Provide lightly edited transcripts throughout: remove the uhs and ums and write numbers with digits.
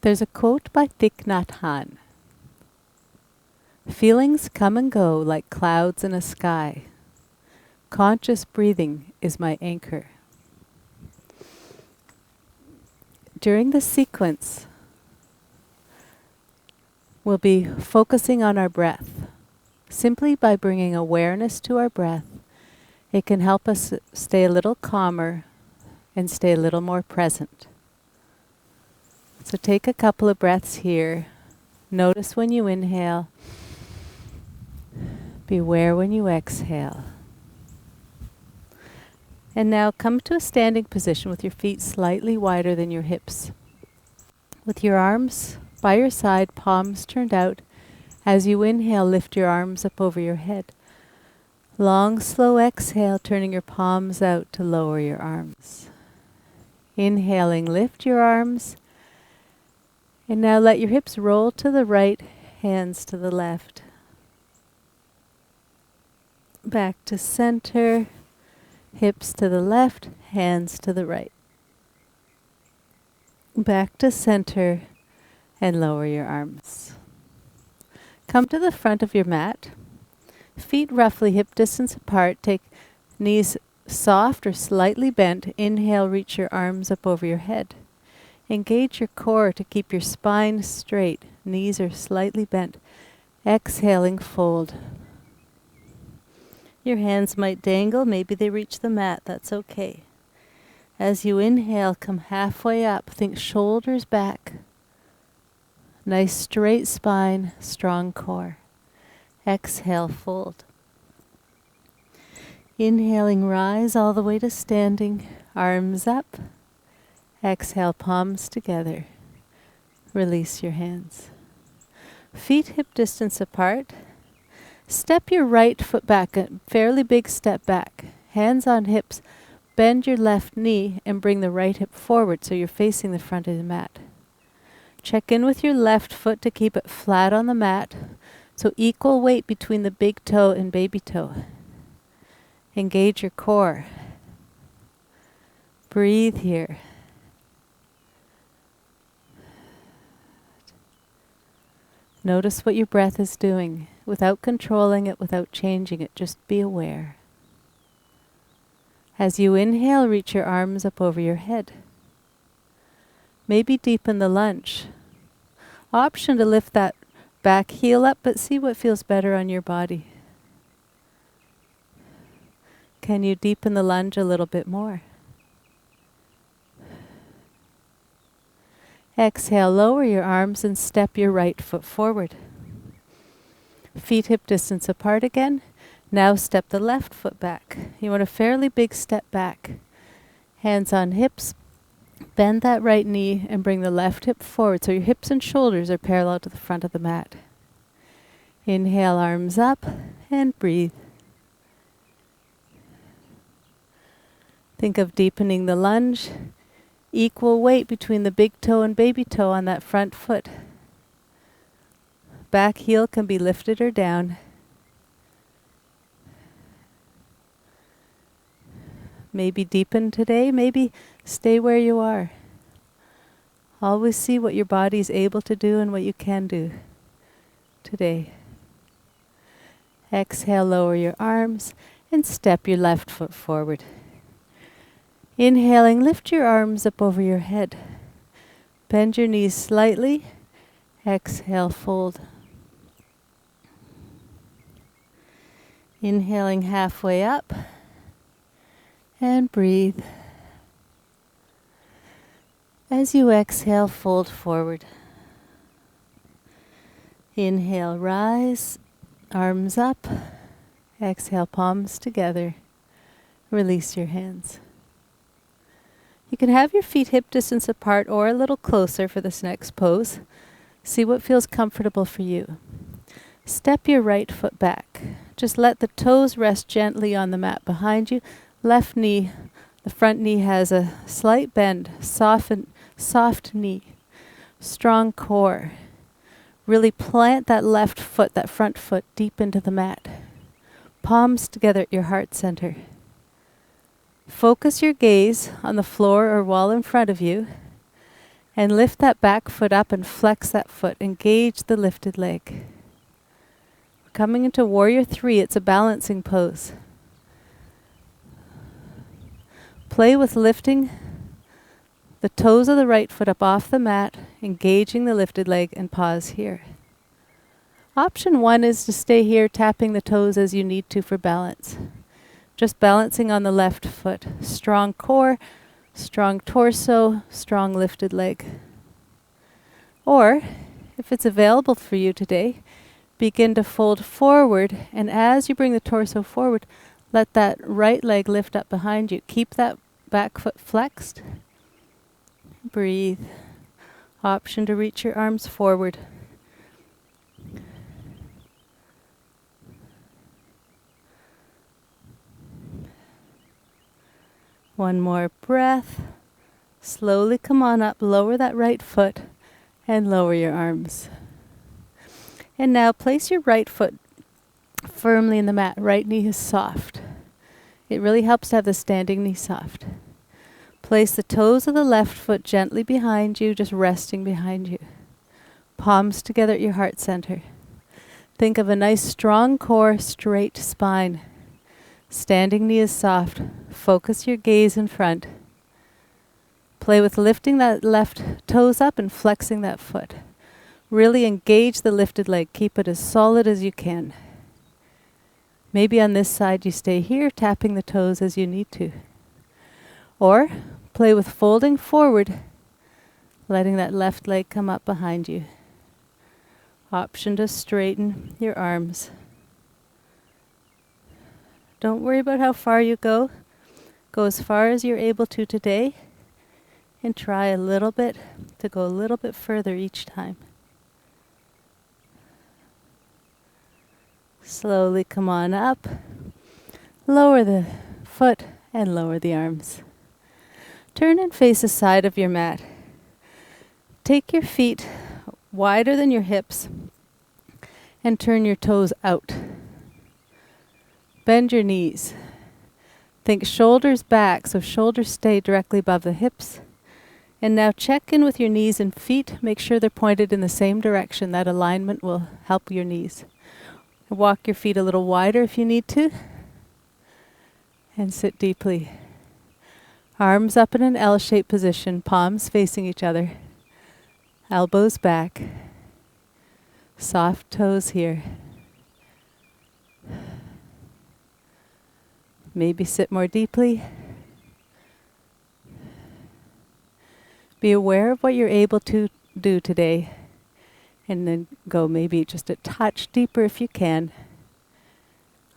There's a quote by Thich Nhat Hanh. Feelings come and go like clouds in a sky. Conscious breathing is my anchor. During this sequence, we'll be focusing on our breath. Simply by bringing awareness to our breath, it can help us stay a little calmer and stay a little more present. So take a couple of breaths here. Notice when you inhale. Beware when you exhale. And now come to a standing position with your feet slightly wider than your hips. With your arms by your side, palms turned out. As you inhale, lift your arms up over your head. Long, slow exhale, turning your palms out to lower your arms. Inhaling, lift your arms. And now let your hips roll to the right, hands to the left. Back to center, hips to the left, hands to the right. Back to center and lower your arms. Come to the front of your mat. Feet roughly hip distance apart. Take knees soft or slightly bent. Inhale, reach your arms up over your head. Engage your core to keep your spine straight. Knees are slightly bent. Exhaling, fold. Your hands might dangle. Maybe they reach the mat. That's okay. As you inhale, come halfway up. Think shoulders back. Nice straight spine, strong core. Exhale, fold. Inhaling, rise all the way to standing. Arms up. Exhale, palms together. Release your hands. Feet hip distance apart. Step your right foot back, a fairly big step back. Hands on hips. Bend your left knee and bring the right hip forward so you're facing the front of the mat. Check in with your left foot to keep it flat on the mat. So equal weight between the big toe and baby toe. Engage your core. Breathe here. Notice what your breath is doing, without controlling it, without changing it. Just be aware. As you inhale, reach your arms up over your head. Maybe deepen the lunge. Option to lift that back heel up, but see what feels better on your body. Can you deepen the lunge a little bit more? Exhale, lower your arms and step your right foot forward. Feet hip distance apart again. Now step the left foot back. You want a fairly big step back. Hands on hips. Bend that right knee and bring the left hip forward so your hips and shoulders are parallel to the front of the mat. Inhale, arms up, and breathe. Think of deepening the lunge. Equal weight between the big toe and baby toe on that front foot. Back heel can be lifted or down. Maybe deepen today, maybe stay where you are. Always see what your body is able to do and what you can do today. Exhale, lower your arms and step your left foot forward. Inhaling, lift your arms up over your head. Bend your knees slightly. Exhale, fold. Inhaling halfway up. And breathe. As you exhale, fold forward. Inhale, rise. Arms up. Exhale, palms together. Release your hands. You can have your feet hip distance apart or a little closer for this next pose. See what feels comfortable for you. Step your right foot back. Just let the toes rest gently on the mat behind you. Left knee, the front knee has a slight bend. Soft knee. Strong core. Really plant that left foot, that front foot, deep into the mat. Palms together at your heart center. Focus your gaze on the floor or wall in front of you And lift that back foot up and flex that foot. Engage the lifted leg. Coming into Warrior 3, it's a balancing pose. Play with lifting the toes of the right foot up off the mat, engaging the lifted leg, and pause here. Option 1 is to stay here, tapping the toes as you need to for balance. Just balancing on the left foot. Strong core, strong torso, strong lifted leg. Or, if it's available for you today, begin to fold forward, and as you bring the torso forward, let that right leg lift up behind you. Keep that back foot flexed. Breathe. Option to reach your arms forward. One more breath. Slowly come on up, lower that right foot, and lower your arms. And now place your right foot firmly in the mat. Right knee is soft. It really helps to have the standing knee soft. Place the toes of the left foot gently behind you, just resting behind you. Palms together at your heart center. Think of a nice strong core, straight spine. Standing knee is soft. Focus your gaze in front. Play with lifting that left toes up and flexing that foot. Really engage the lifted leg. Keep it as solid as you can. Maybe on this side you stay here, tapping the toes as you need to. Or play with folding forward, letting that left leg come up behind you. Option to straighten your arms. Don't worry about how far you go. Go as far as you're able to today, and try a little bit to go a little bit further each time. Slowly come on up, lower the foot and lower the arms. Turn and face the side of your mat. Take your feet wider than your hips and turn your toes out. Bend your knees. Think shoulders back, so shoulders stay directly above the hips. And now check in with your knees and feet. Make sure they're pointed in the same direction. That alignment will help your knees. Walk your feet a little wider if you need to. And sit deeply. Arms up in an L-shaped position, palms facing each other. Elbows back. Soft toes here. Maybe sit more deeply. Be aware of what you're able to do today. And then go maybe just a touch deeper if you can.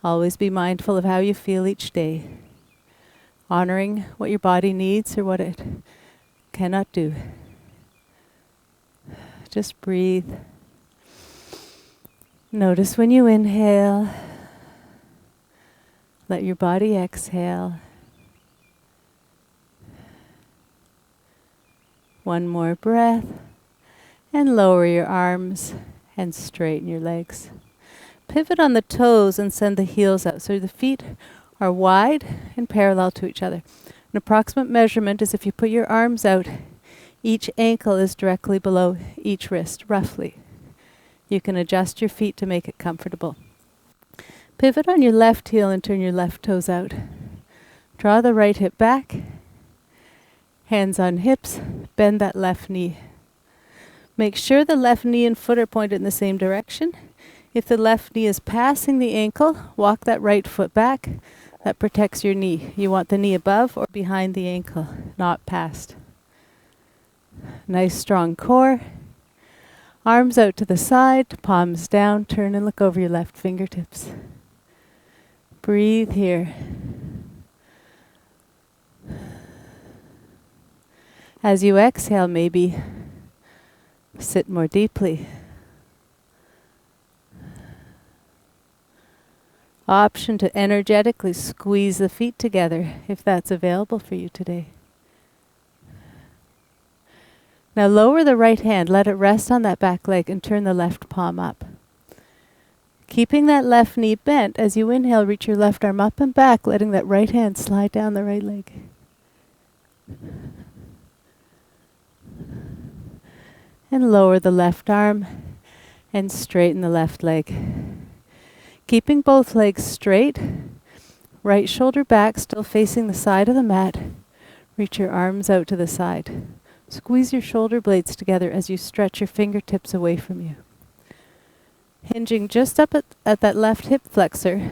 Always be mindful of how you feel each day. Honoring what your body needs or what it cannot do. Just breathe. Notice when you inhale. Let your body exhale. One more breath. And lower your arms and straighten your legs. Pivot on the toes and send the heels out so the feet are wide and parallel to each other. An approximate measurement is if you put your arms out, each ankle is directly below each wrist, roughly. You can adjust your feet to make it comfortable. Pivot on your left heel and turn your left toes out. Draw the right hip back. Hands on hips. Bend that left knee. Make sure the left knee and foot are pointed in the same direction. If the left knee is passing the ankle, walk that right foot back. That protects your knee. You want the knee above or behind the ankle, not past. Nice strong core. Arms out to the side, palms down. Turn and look over your left fingertips. Breathe here. As you exhale, maybe sit more deeply. Option to energetically squeeze the feet together if that's available for you today. Now lower the right hand, let it rest on that back leg and turn the left palm up. Keeping that left knee bent, as you inhale, reach your left arm up and back, letting that right hand slide down the right leg. And lower the left arm and straighten the left leg. Keeping both legs straight, right shoulder back, still facing the side of the mat. Reach your arms out to the side. Squeeze your shoulder blades together as you stretch your fingertips away from you. Hinging just up at that left hip flexor,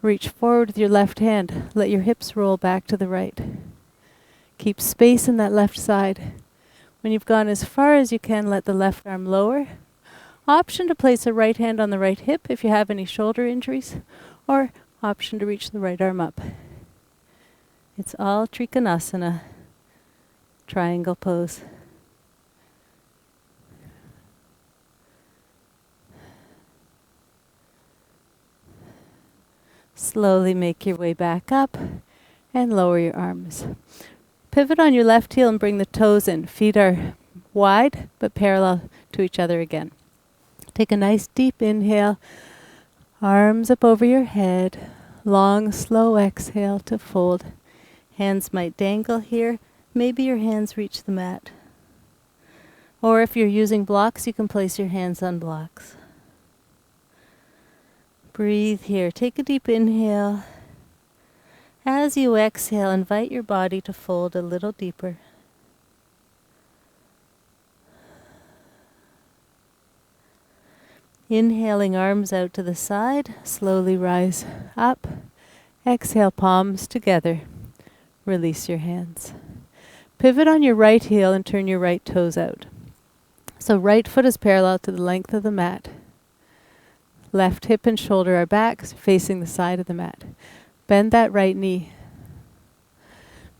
reach forward with your left hand. Let your hips roll back to the right. Keep space in that left side. When you've gone as far as you can, let the left arm lower. Option to place a right hand on the right hip if you have any shoulder injuries, or option to reach the right arm up. It's all Trikonasana, triangle pose. Slowly make your way back up and lower your arms. Pivot on your left heel and bring the toes in. Feet are wide but parallel to each other again. Take a nice deep inhale, arms up over your head. Long, slow exhale to fold. Hands might dangle here. Maybe your hands reach the mat. Or if you're using blocks, you can place your hands on blocks. Breathe here. Take a deep inhale. As you exhale, invite your body to fold a little deeper. Inhaling, arms out to the side, slowly rise up. Exhale, palms together. Release your hands. Pivot on your right heel and turn your right toes out. So right foot is parallel to the length of the mat. Left hip and shoulder are back, facing the side of the mat. Bend that right knee.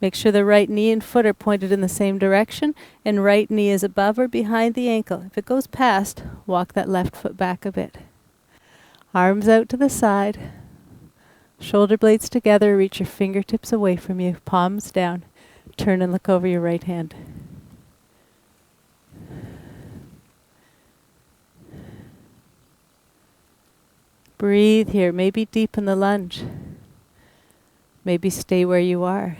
Make sure the right knee and foot are pointed in the same direction, and right knee is above or behind the ankle. If it goes past, walk that left foot back a bit. Arms out to the side. Shoulder blades together, reach your fingertips away from you, palms down. Turn and look over your right hand. Breathe here, maybe deepen the lunge. Maybe stay where you are.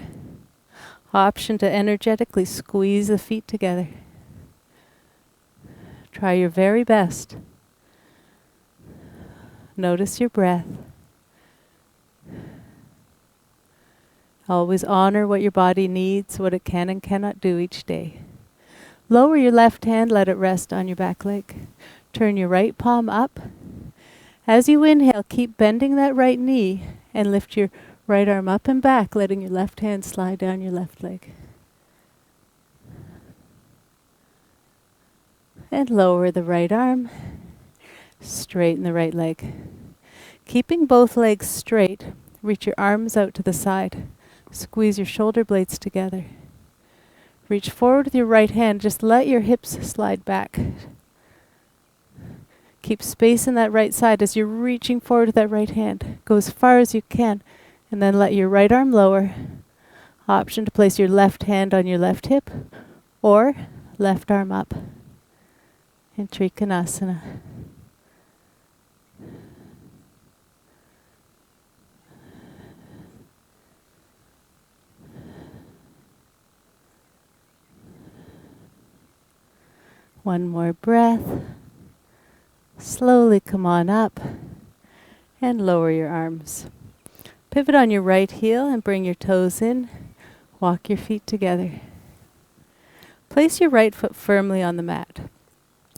Option to energetically squeeze the feet together. Try your very best. Notice your breath. Always honor what your body needs, what it can and cannot do each day. Lower your left hand, let it rest on your back leg. Turn your right palm up. As you inhale, keep bending that right knee and lift your right arm up and back, letting your left hand slide down your left leg. And lower the right arm. Straighten the right leg. Keeping both legs straight, reach your arms out to the side. Squeeze your shoulder blades together. Reach forward with your right hand. Just let your hips slide back. Keep space in that right side as you're reaching forward with that right hand. Go as far as you can. And then let your right arm lower. Option to place your left hand on your left hip or left arm up in Trikonasana. One more breath. Slowly come on up and lower your arms. Pivot on your right heel and bring your toes in. Walk your feet together. Place your right foot firmly on the mat.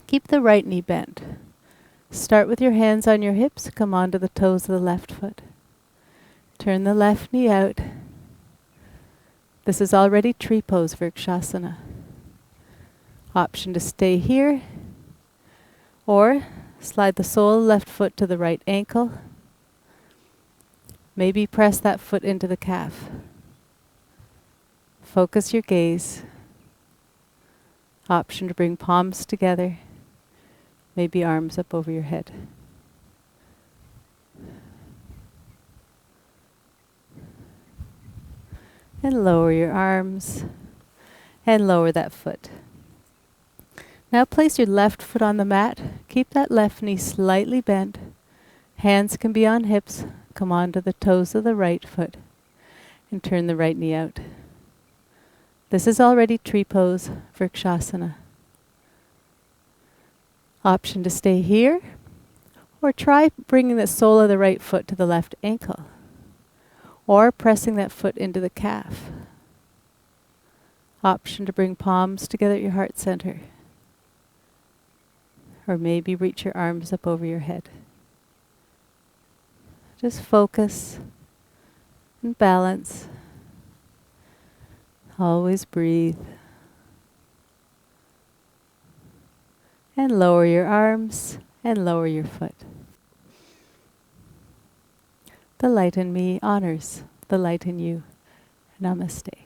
Keep the right knee bent. Start with your hands on your hips. Come onto the toes of the left foot. Turn the left knee out. This is already tree pose, Vrikshasana. Option to stay here or slide the sole of the left foot to the right ankle. Maybe press that foot into the calf. Focus your gaze. Option to bring palms together. Maybe arms up over your head. And lower your arms and lower that foot. Now place your left foot on the mat. Keep that left knee slightly bent. Hands can be on hips. Come onto the toes of the right foot and turn the right knee out. This is already tree pose, Vrikshasana. Option to stay here, or try bringing the sole of the right foot to the left ankle, or pressing that foot into the calf. Option to bring palms together at your heart center, or maybe reach your arms up over your head. Just focus and balance. Always breathe. And lower your arms and lower your foot. The light in me honors the light in you. Namaste.